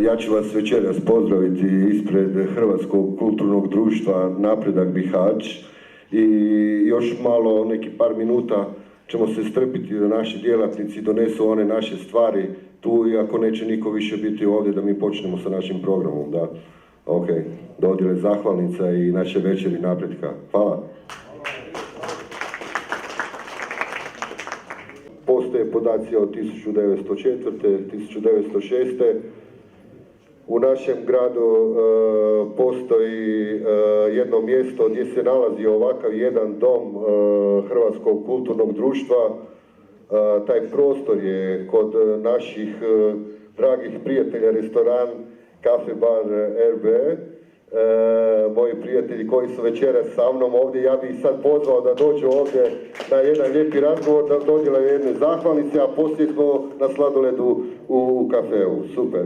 Ja ću vas večeras pozdraviti ispred Hrvatskog kulturnog društva Napredak Bihać i još malo, neki par minuta ćemo se strpiti da naši djelatnici donesu one naše stvari tu i ako neće niko više biti ovdje da mi počnemo sa našim programom, da? Ok, dodjele zahvalnica i naše večeri napretka. Hvala. Postoje podaci od 1904. 1906. U našem gradu postoji jedno mjesto gdje se nalazi ovakav jedan dom Hrvatskog kulturnog društva. Taj prostor je kod naših dragih prijatelja restoran Kafe Bar RB. Moji prijatelji koji su večeras sa mnom ovdje, ja bih sad pozvao da dođu ovdje na jedan lijepi razgovor, da dodjele jedne zahvalnice, a poslije smo na sladoledu u kafeu. Super.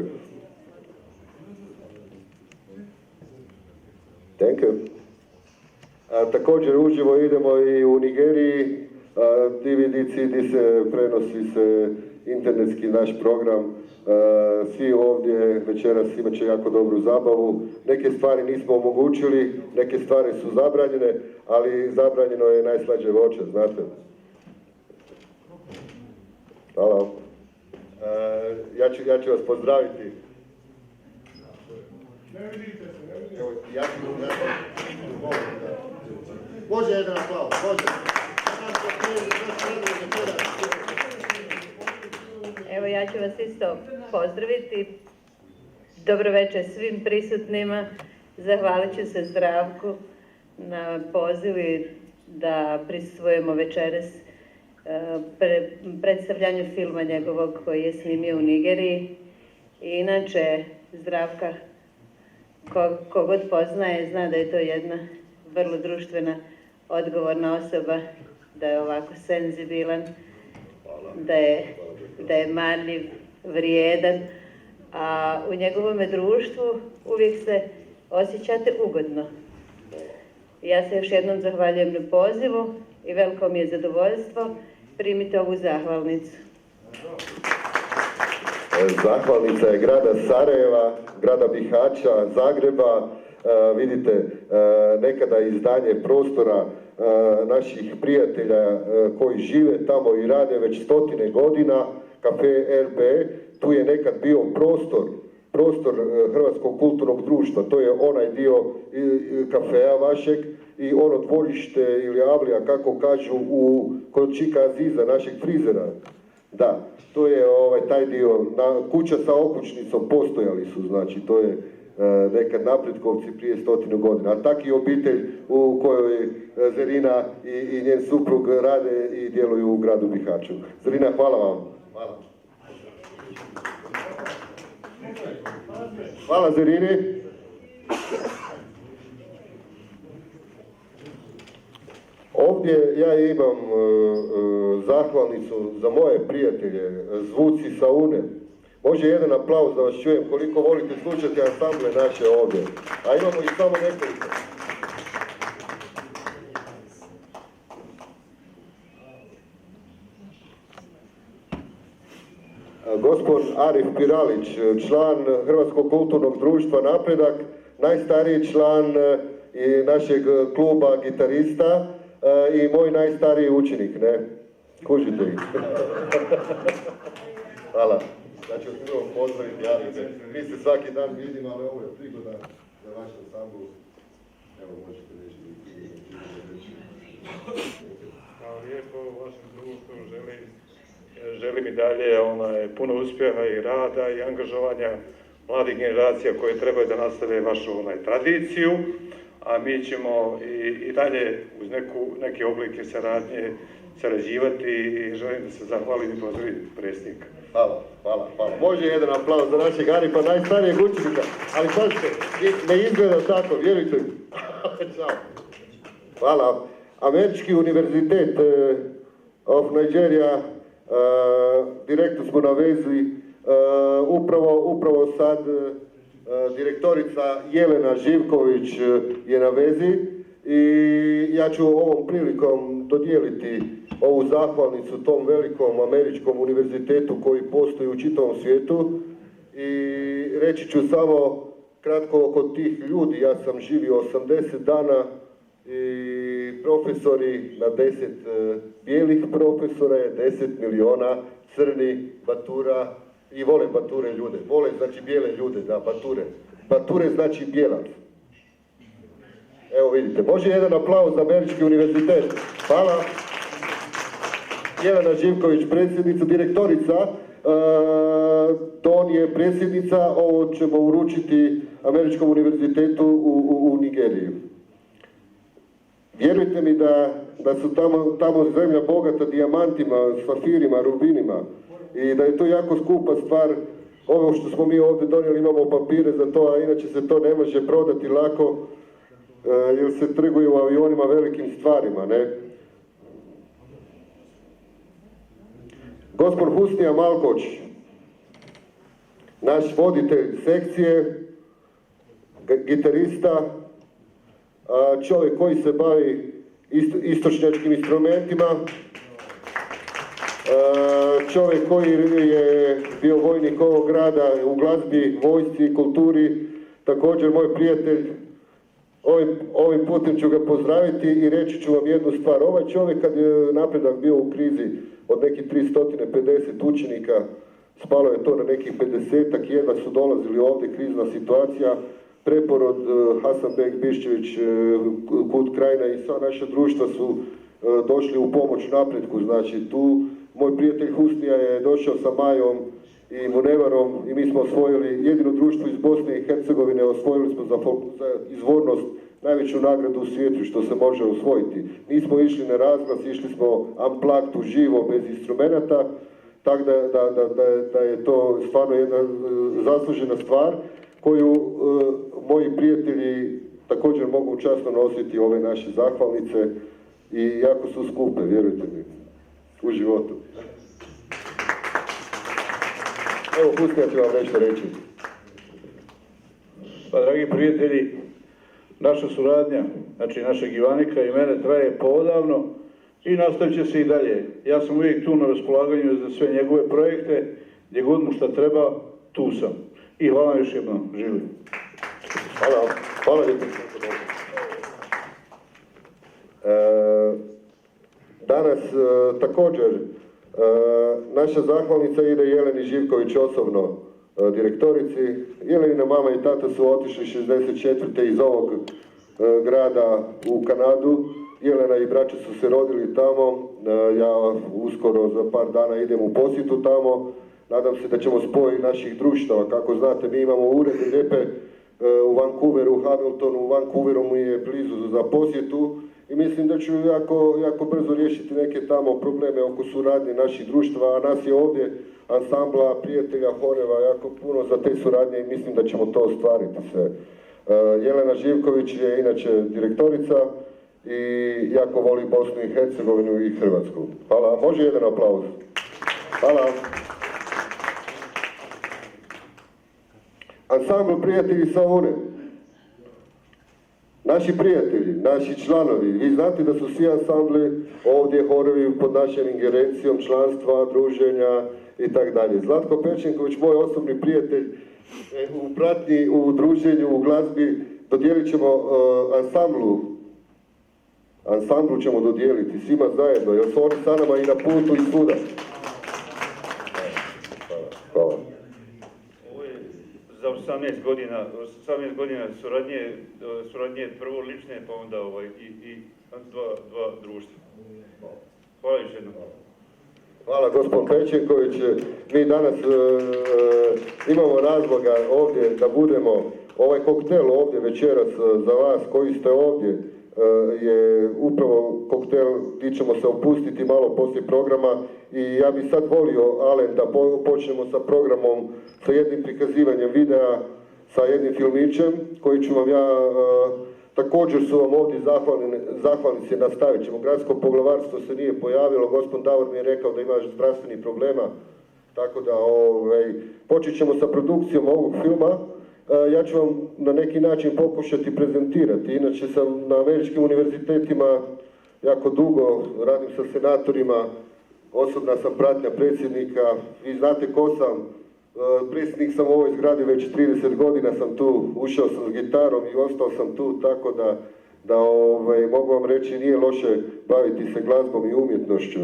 Thank you. Također uživo idemo i u Nigeriji, DVD, CD se prenosi se internetski naš program. Svi ovdje večeras imat će jako dobru zabavu. Neke stvari nismo omogućili, neke stvari su zabranjene, ali zabranjeno je najslađe voće, znate. Hvala. Ja ću vas pozdraviti. Ne vidite se, ne vidite se. Može jedan aplauz, može. Evo, ja ću vas isto pozdraviti. Dobro večer svim prisutnima. Zahvalit ću se Zdravku na pozivu da prisustvujemo večeras predstavljanju filma njegovog koji je snimio u Nigeriji. I inače, Zdravka, kogod poznaje, zna da je to jedna vrlo društvena, odgovorna osoba, da je ovako senzibilan, da je marljiv, vrijedan, a u njegovome društvu uvijek se osjećate ugodno. Ja se još jednom zahvaljujem na pozivu i veliko mi je zadovoljstvo. Primite ovu zahvalnicu. Zahvalnica je grada Sarajeva, grada Bihaća, Zagreba. Vidite, nekada izdanje prostora naših prijatelja koji žive tamo i rade već stotine godina, Kafe RB, tu je nekad bio prostor Hrvatskog kulturnog društva, to je onaj dio kafeja vašeg i ono dvorište ili avlija, kako kažu, kod Čika Aziza, našeg frizera. Da, to je taj dio, kuća sa okućnicom postojali su, znači to je nekad napretkovci prije 100 godina. A tak i obitelj u kojoj Zerina i njen suprug rade i djeluju u gradu Bihaću. Zerina, hvala vam. Hvala. Hvala Zerini. Ovdje ja imam zahvalnicu za moje prijatelje, Zvuci sa Une. Može jedan aplauz da vas čujem koliko volite slušati ansamble naše ovdje. A imamo i samo nekoliko. Gospod Arif Piralić, član Hrvatskog kulturnog društva Napredak, najstariji član našeg kluba gitarista i moj najstariji učenik, ne? Kužite ih. Hvala. Ja ću vas prvo pozdraviti, javite. Mi se svaki dan vidimo, ali ovo je prigoda za vaš ansambl. Evo, možete reći. Hvala lijepo, vašem društvu želim i dalje puno uspjeha i rada i angažovanja mladih generacija koje trebaju da nastave vašu tradiciju, a mi ćemo i dalje uz neke oblike saradnje sarađivati i želim da se zahvalim i pozdravim predsjednika. Hvala. Može jedan aplauz za našeg Arifa, najstarijeg učenika, ali pazite, ne izgleda tako, vjerujte mi. Ćao. Hvala. Američki univerzitet of Nigeria, direktno smo na vezi, upravo sad direktorica Jelena Živković je na vezi i ja ću ovom prilikom dodijeliti ovu zahvalnicu tom velikom američkom univerzitetu koji postoji u čitavom svijetu i reći ću samo kratko oko tih ljudi. Ja sam živio 80 dana i profesori na 10 bijelih profesora je 10 miliona crni batura i vole bature ljude. Vole znači bijele ljude, da, bature. Bature znači bijelac. Evo vidite, može jedan aplauz za Američki univerzitet. Hvala. Jelena Živković, predsjednica, direktorica. Don je predsjednica, ovo ćemo uručiti Američkom univerzitetu u Nigeriji. Vjerujte mi da su tamo zemlja bogata dijamantima, safirima, rubinima i da je to jako skupa stvar. Ovo što smo mi ovdje donijeli, imamo papire za to, a inače se to ne može prodati lako jer se trguje u avionima velikim stvarima, ne? Gospodin Husnija Malkoć, naš voditelj sekcije, gitarista, čovjek koji se bavi istočnjačkim instrumentima, čovjek koji je bio vojnik ovog grada u glazbi, vojsci i kulturi, također moj prijatelj. Ovim putem ću ga pozdraviti i reći ću vam jednu stvar. Ovaj čovjek kad je napredak bio u krizi od nekih 350 učenika, spalo je to na nekih 50-ak, jedva su dolazili ovdje, krizna situacija, preporod Hasanbek, Biščević, Kut Krajina i sva naša društva su došli u pomoć napretku. Znači tu moj prijatelj Husnija je došao sa Majom i Munevarom i mi smo osvojili jedino društvo iz Bosne i Hercegovine, osvojili smo za izvornost najveću nagradu u svijetu što se može osvojiti. Nismo išli na razglas, išli smo unplugged uživo bez instrumenata, tako da je to stvarno jedna zaslužena stvar koju moji prijatelji također mogu časno nositi ove naše zahvalnice i jako su skupe, vjerujte mi, u životu. Evo, Husnija ću vam nešto reći. Pa, dragi prijatelji, naša suradnja, znači našeg Ivanika i mene traje poodavno i nastavit će se i dalje. Ja sam uvijek tu na raspolaganju za sve njegove projekte, gdje god mu šta treba, tu sam. I hvala još jednom, živim. Hvala, hvala lijepo. Danas također naša zahvalnica ide Jeleni Živković osobno, direktorici. Jelenina mama i tata su otišli 64. iz ovog grada u Kanadu. Jelena i braća su se rodili tamo. Ja uskoro za par dana idem u posjetu tamo. Nadam se da ćemo spojiti naših društava. Kako znate, mi imamo urede lijepe u Vancouveru, u Hamiltonu. U Vancouveru mu je blizu za posjetu. I mislim da ću jako brzo riješiti neke tamo probleme oko suradnje naših društva, a nas je ovdje ansambla, prijatelja, horeva, jako puno za te suradnje i mislim da ćemo to ostvariti sve. Jelena Živković je inače direktorica i jako voli Bosnu i Hercegovinu i Hrvatsku. Hvala. Može jedan aplauz? Hvala. Ansambl Prijatelji Savune. Naši prijatelji, naši članovi, vi znate da su svi ansambli ovdje horovi pod našom ingerencijom članstva, druženja i tako dalje. Zlatko Pečenković, moj osobni prijatelj, u pratnji, u druženju, u glazbi, dodijelit ćemo ansamblu ćemo dodijeliti svima zajedno, jer su oni sa nama i na putu i svuda. Hvala. Za 18 godina suradnje prvo lične, pa onda i dva društva. Hvala još jednom. Hvala gospodin Pečenković. Mi danas imamo razloga ovdje da budemo, ovaj koktel ovdje večeras za vas koji ste ovdje je upravo koktel gdje ćemo se opustiti malo poslije programa i ja bih sad volio, Alen, da počnemo sa programom, sa jednim prikazivanjem videa, sa jednim filmićem koji ću vam ja, također su vam ovdje zahvalnici, nastavit ćemo. Gradsko poglavarstvo se nije pojavilo, gospodin Davor mi je rekao da ima zdravstvenih problema, tako da počet ćemo sa produkcijom ovog filma. Ja ću vam na neki način pokušati prezentirati. Inače sam na američkim univerzitetima jako dugo, radim sa senatorima, osobna sam pratnja predsjednika. Vi znate ko sam, Predsjednik sam u ovoj zgradi već 30 godina sam tu, ušao sam s gitarom i ostao sam tu, tako da mogu vam reći nije loše baviti se glazbom i umjetnošću,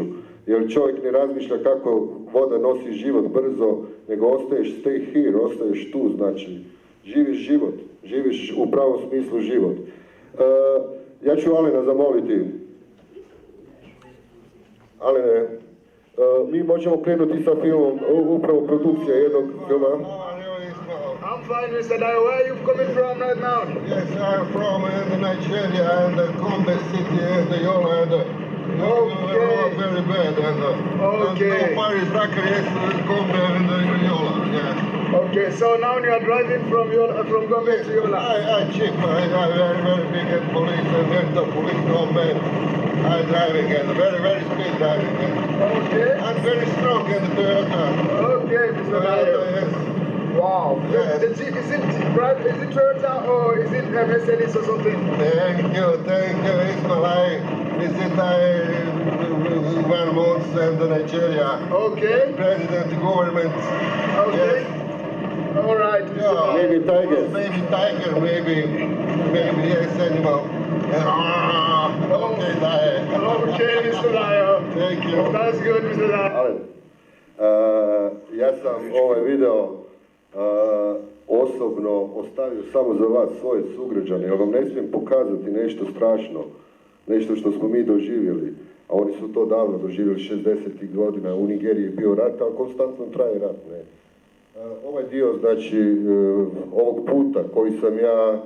jer čovjek ne razmišlja kako voda nosi život brzo, nego ostaješ stay here, ostaješ tu, znači živiš život, živiš u pravom smislu život. Ja ću Alena zamoliti. Alene, mi možemo krenuti sa filmom, upravo produkcija jednog filma. I'm fine, Mr. Dyer. Where are you coming from right now? Yes, I'm from Nigeria and Gombe City and Yola and very bad and Okay. Paris, Dakar, yes, Gombe and Yola, yeah. Okay, so now you are driving from Gombe to Yola. I cheap, I very big at police and then the police no man. I'm driving and very speed driving. Okay. I'm very strong in the Toyota. Okay, Mr. Dyer. Yes. Wow. Yes. Is it Toyota or is it Mercedes or something? Thank you, it's my life. Visit 1 month in Nigeria. Okay. President, government. Okay. Yes. All right, Mr. Yeah. Dyer. Maybe tiger, maybe yes, animal. Okay, Dyer. Okay, Mr. Dyer. Thank you. That's good, Mr. Dyer. Alen, ja sam ovaj video osobno ostavio samo za vas, svoje sugrađane, jer vam ne smijem pokazati nešto strašno, nešto što smo mi doživjeli, a oni su to davno doživjeli 60. godina, u Nigeriji je bio rat, a konstantno traje rat, ne. Ovaj dio, znači, ovog puta koji sam ja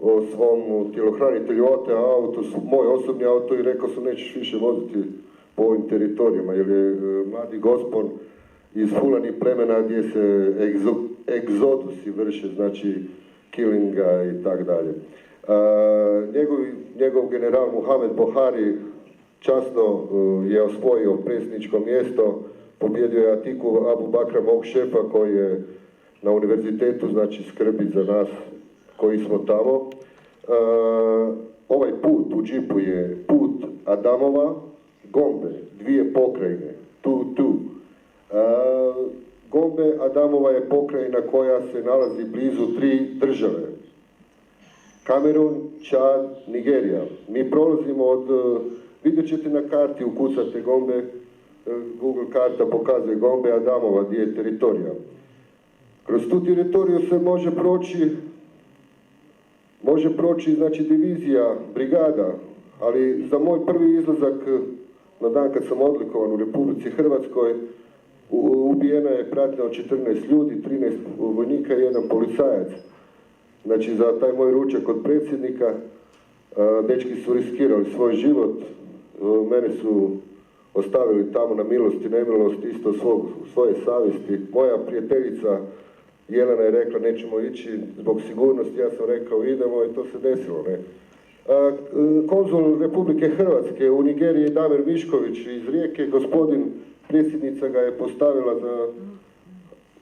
o svom tjelohranitelju oteo auto, moj osobni auto i rekao sam nećeš više voziti po ovim teritorijama, jer je mladi gospon iz Fulani plemena gdje se egzodusi vrše, znači killinga i tak dalje. Njegov general Muhamed Buhari časno je osvojio predsjedničko mjesto, pobjedio je Atiku Abu Bakra, mog šefa koji je na univerzitetu, znači skrbi za nas koji smo tamo. Ovaj put u džipu je put Adamova, Gombe, 2 pokrajine, tu. Gombe Adamova je pokrajina koja se nalazi blizu 3 države. Kamerun, Čad, Nigerija. Mi prolazimo vidjet ćete na karti, ukucate Gombe, Google karta pokazuje Gombe Adamova, gdje je teritorija. Kroz tu teritoriju se može proći, znači divizija, brigada, ali za moj prvi izlazak na dan kad sam odlikovan u Republici Hrvatskoj, ubijena je pratnja od 14 ljudi, 13 vojnika i 1 policajac. Znači za taj moj ručak od predsjednika, dečki su riskirali svoj život, mene su ostavili tamo na milost i nemilost isto svoje savjesti. Moja prijateljica Jelena je rekla nećemo ići zbog sigurnosti, ja sam rekao idemo i to se desilo, ne. Konzul Republike Hrvatske u Nigeriji Damir Mišković iz Rijeke, predsjednica ga je postavila za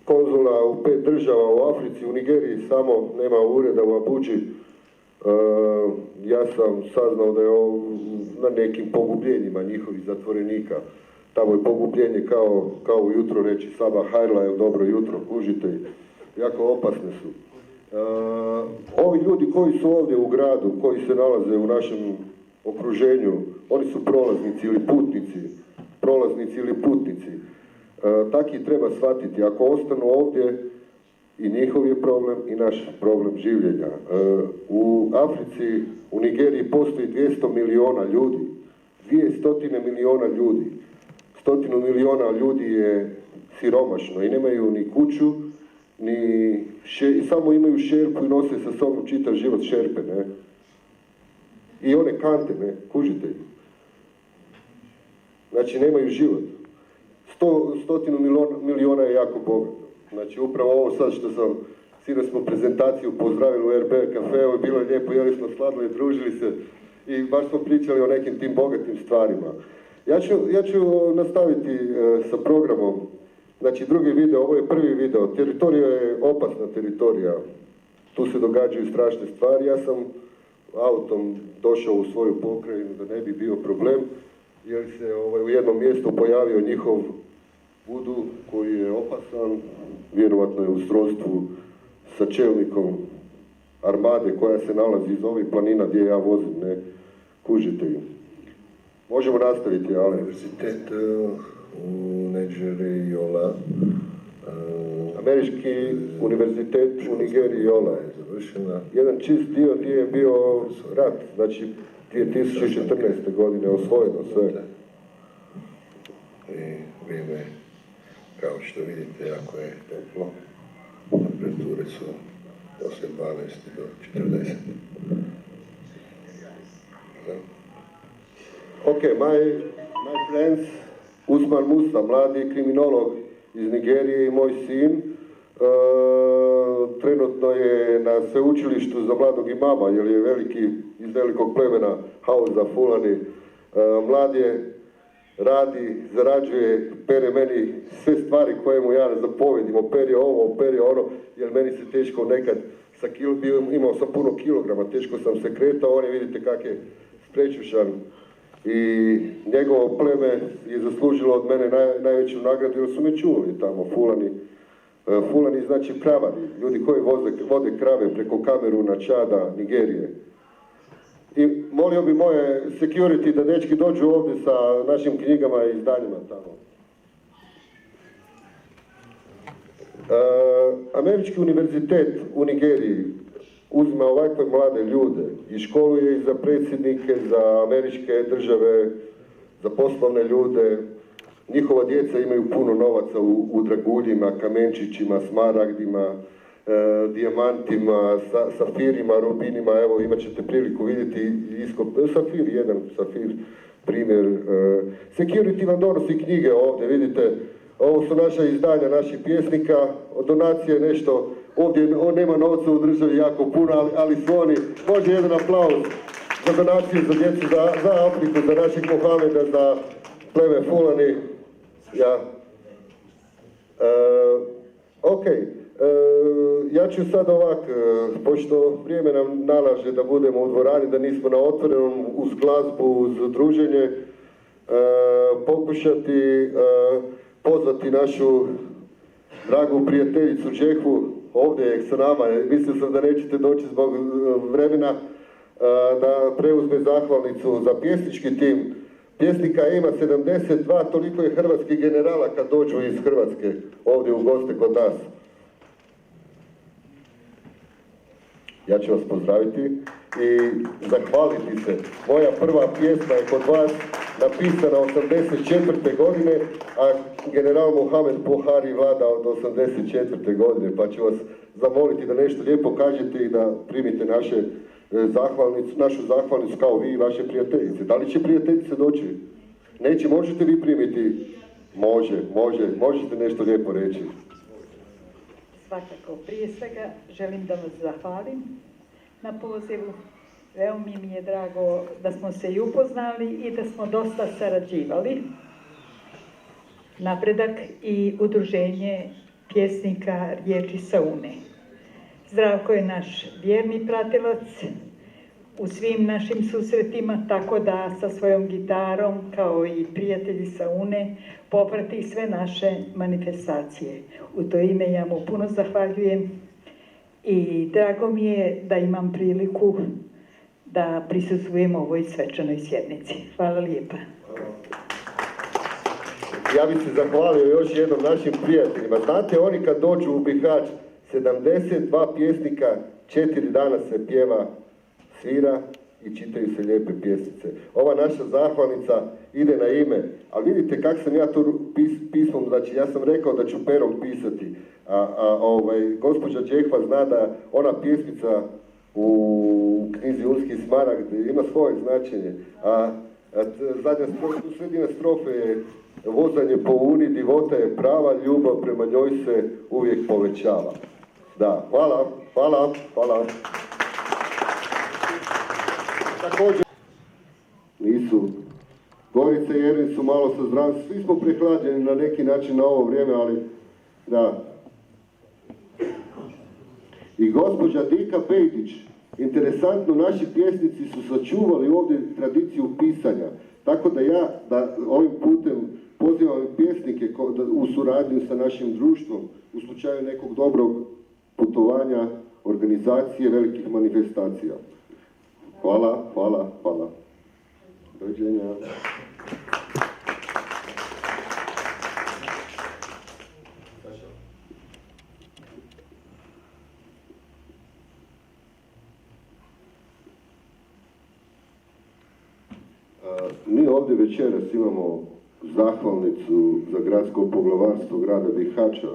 konzula u 5 država u Africi, u Nigeriji samo nema ureda u Abuđi. Ja sam saznao da je na nekim pogubljenjima njihovih zatvorenika. Tamo je pogubljenje kao ujutro reći Sabah Hajrla je dobro jutro, kužite, jako opasne su. Ovi ljudi koji su ovdje u gradu, koji se nalaze u našem okruženju, oni su prolaznici ili putnici. Taki treba shvatiti, ako ostanu ovdje i njihov je problem i naš problem življenja. U Africi, u Nigeriji postoji 200 miliona ljudi, 200 miliona ljudi. 100 miliona ljudi je siromašno i nemaju ni kuću, i samo imaju šerpu i nose sa sobom čitav život šerpe, ne? I one kante, ne? Kužite ih. Znači, nemaju život. 100 miliona je jako bogato. Znači, upravo ovo sad što sinoć smo prezentaciju pozdravili u RBR kafeu, bilo je lijepo, jeli smo sladili, družili se i baš smo pričali o nekim tim bogatim stvarima. Ja ću nastaviti sa programom. Znači, drugi video, ovo je prvi video. Teritorija je opasna teritorija. Tu se događaju strašne stvari. Ja sam autom došao u svoju pokrajinu da ne bi bio problem, jer se u jednom mjestu pojavio njihov Budu koji je opasan, vjerovatno je u srodstvu sa čelnikom armade koja se nalazi iz ovih planina gdje ja vozim, ne kužite im. Možemo nastaviti, ali... Univerzitet u Nigeriji Yola. Američki univerzitet u Nigeriji Yola je završena. Jedan čist dio gdje je bio rat, znači 2014. godine osvojeno sve. I vrijeme, kao što vidite, jako je toplo. Temperature su poslije 12 do 40. Ok, my friends, Usman Musa, mladi kriminolog iz Nigerije i moj sin, trenutno je na sveučilištu za mladog imama, jer je veliki, iz velikog plemena Hausa Fulani. Mlad je, radi, zarađuje, pere meni sve stvari koje mu ja zapovedim, operi ovo, operi ono, jer meni se teško nekad, imao sam puno kilograma, teško sam se kretao, on je, vidite kak je sprečušan. I njegovo pleme je zaslužilo od mene najveću nagradu, jer su me čuli tamo, Fulani. Fulani znači kravari, ljudi koji vode krave preko Kameruna, Čada, Nigerije. I molio bi moje security da dečki dođu ovdje sa našim knjigama i izdanjima tamo. Američki univerzitet u Nigeriji uzima ovakve mlade ljude i školuje ih za predsjednike, za američke države, za poslovne ljude. Njihova djeca imaju puno novaca u draguljima, kamenčićima, smaragdima, dijamantima, safirima, rubinima. Evo, imat ćete priliku vidjeti safir, primjer. Security vam donosi knjige ovdje, vidite. Ovo su naša izdanja naših pjesnika, donacije nešto. Ovdje nema novca u državi jako puno, ali su oni. Može jedan aplauz za donacije za djecu, za Afriku, za naših Mohameda, za pleme Fulani. Ja. Ok, ja ću sad ovak, pošto vrijeme nam nalaže da budemo u dvorani, da nismo na otvorenom, uz glazbu, uz druženje, pokušati pozvati našu dragu prijateljicu Džehvu, ovdje je sa nama, mislio sam da nećete doći zbog vremena, da preuzme zahvalnicu za pjesnički tim. Pjesnika ima 72, toliko je hrvatskih generala kad dođu iz Hrvatske ovdje u goste kod nas. Ja ću vas pozdraviti i zahvaliti se. Moja prva pjesma je kod vas napisana 84. godine, a general Mohamed Buhari vlada od 84. godine, pa ću vas zamoliti da nešto lijepo kažete i da primite našu zahvalnicu kao vi i vaše prijateljice. Da li će prijateljice doći? Neće, možete vi primiti? Možete nešto lijepo reći. Svakako, prije svega želim da vas zahvalim na pozivu. Veoma mi je drago da smo se i upoznali i da smo dosta sarađivali. Napredak i udruženje pjesnika Riječi Saune. Zdravko je naš vjerni pratilac u svim našim susretima, tako da sa svojom gitarom, kao i prijatelji Saune, poprati sve naše manifestacije. U to ime ja mu puno zahvaljujem i drago mi je da imam priliku da prisustvujem ovoj svečanoj sjednici. Hvala lijepa. Ja bih se zahvalio još jednom našim prijateljima. Znate, oni kad dođu u Bihać, 72 pjesnika, 4 dana se pjeva, svira i čitaju se lijepe pjesmice. Ova naša zahvalnica ide na ime, ali vidite kak sam ja to pismom, znači ja sam rekao da ću perom pisati, gospođa Džehva zna da ona pjesmica u knjizi Unski smaragd ima svoje značenje, a sredina strofe je vozanje po uni, divota je prava, ljubav prema njoj se uvijek povećava. Da, hvala. Također, nisu, Gorica i Ervin su malo sa zdravim, svi smo prehlađeni na neki način na ovo vrijeme, ali da. I gospođa Dika Bejdić, interesantno, naši pjesnici su sačuvali ovdje tradiciju pisanja, tako da ja ovim putem pozivam pjesnike u suradnju sa našim društvom u slučaju nekog dobrog putovanja, organizacije velikih manifestacija. Hvala, hvala, hvala. Doviđenja. Mi ovdje večeras imamo zahvalnicu za gradsko poglavarstvo grada Bihaća.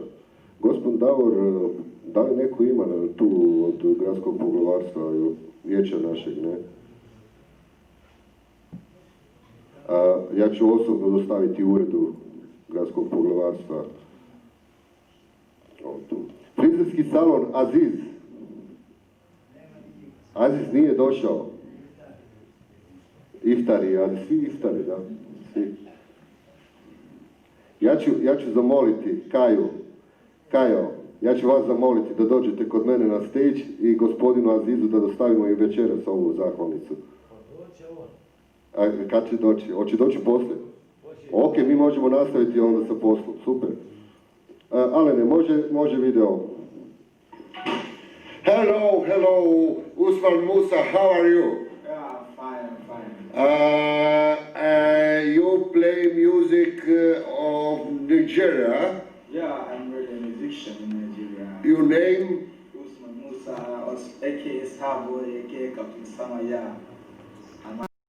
Gospodin Davor, da li neko ima tu od gradskog poglavarstva i vijeća našeg, ne? Ja ću osobno dostaviti uredu gradskog poglavarstva. Frizerski salon Aziz. Aziz nije došao. Iftari, ali svi iftari, da. Svi. Ja ću zamoliti Kajo, ja ću vas zamoliti da dođete kod mene na stage i gospodinu Azizu da dostavimo i večeras ovu zahvalnicu. A kad će doći? Hoće doći poslije? Ok, mi možemo nastaviti onda sa poslom, super. Alene, može video. Hello, Usman Musa, how are you? Yeah, fine. You play music of Nigeria. Yeah, I'm really a musician in Nigeria. Your name? Usman Musa, aka Starboy, aka Captain Samaya.